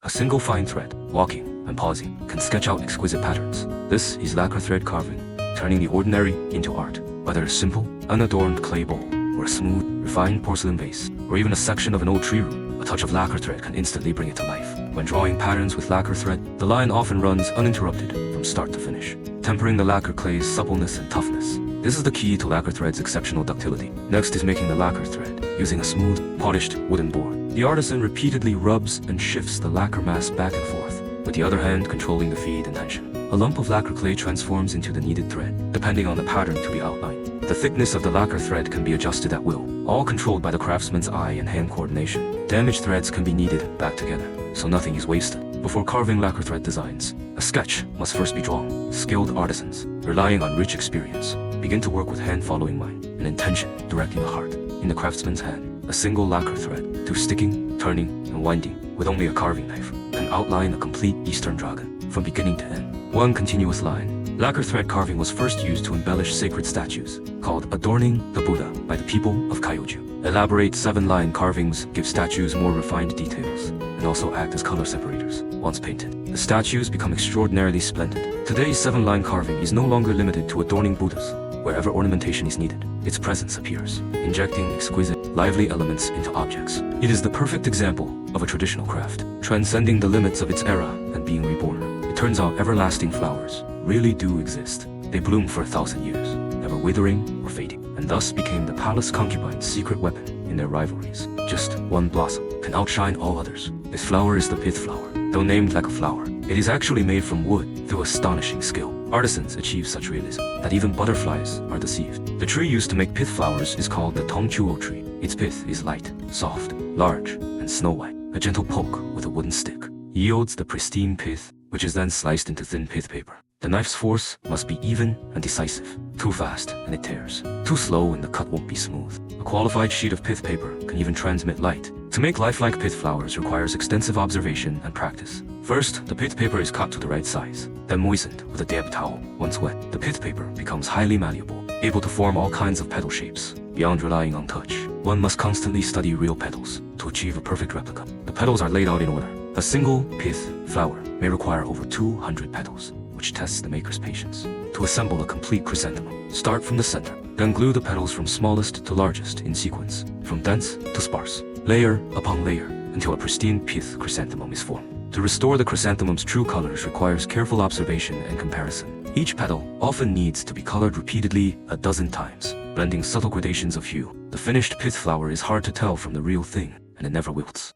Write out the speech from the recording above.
A single fine thread, walking and pausing, can sketch out exquisite patterns. This is lacquer-thread carving, turning the ordinary into art. Whether a simple, unadorned clay bowl, or a smooth, refined porcelain vase, or even a section of an old tree root, a touch of lacquer thread can instantly bring it to life. When drawing patterns with lacquer thread, the line often runs uninterrupted from start to finish, tempering the lacquer clay's suppleness and toughness. This is the key to lacquer thread's exceptional ductility. Next is making the lacquer thread, using a smooth, polished wooden board. The artisan repeatedly rubs and shifts the lacquer mass back and forth, with the other hand controlling the feed and tension. A lump of lacquer clay transforms into the needed thread, depending on the pattern to be outlined. The thickness of the lacquer thread can be adjusted at will, all controlled by the craftsman's eye and hand coordination. Damaged threads can be kneaded back together, so nothing is wasted. Before carving lacquer thread designs, a sketch must first be drawn. Skilled artisans, relying on rich experience, begin to work with hand following mind, and intention directing the heart. In the craftsman's hand, a single lacquer thread, through sticking, turning, and winding, with only a carving knife, can outline a complete Eastern dragon, from beginning to end. One continuous line. Lacquer thread carving was first used to embellish sacred statues, called adorning the Buddha, by the people of Kyoju. Elaborate 7-line carvings give statues more refined details, and also act as color separators. Once painted, the statues become extraordinarily splendid. Today's 7-line carving is no longer limited to adorning Buddhas. Wherever ornamentation is needed, its presence appears, injecting exquisite, lively elements into objects. It is the perfect example of a traditional craft, transcending the limits of its era and being reborn. It turns out everlasting flowers really do exist. They bloom for 1,000 years, never withering or fading, and thus became the palace concubine's secret weapon in their rivalries. Just one blossom can outshine all others. This flower is the pith flower. Though named like a flower, it is actually made from wood through astonishing skill. Artisans achieve such realism that even butterflies are deceived. The tree used to make pith flowers is called the tongchuo tree. Its pith is light, soft, large, and snow-white. A gentle poke with a wooden stick yields the pristine pith, which is then sliced into thin pith paper. The knife's force must be even and decisive. Too fast and it tears. Too slow and the cut won't be smooth. A qualified sheet of pith paper can even transmit light. To make lifelike pith flowers requires extensive observation and practice. First, the pith paper is cut to the right size, then moistened with a damp towel. Once wet, the pith paper becomes highly malleable, able to form all kinds of petal shapes. Beyond relying on touch, one must constantly study real petals to achieve a perfect replica. The petals are laid out in order. A single pith flower may require over 200 petals, which tests the maker's patience. To assemble a complete chrysanthemum, start from the center, then glue the petals from smallest to largest in sequence, from dense to sparse, layer upon layer, until a pristine pith chrysanthemum is formed. To restore the chrysanthemum's true colors requires careful observation and comparison. Each petal often needs to be colored repeatedly a dozen times, blending subtle gradations of hue. The finished pith flower is hard to tell from the real thing, and it never wilts.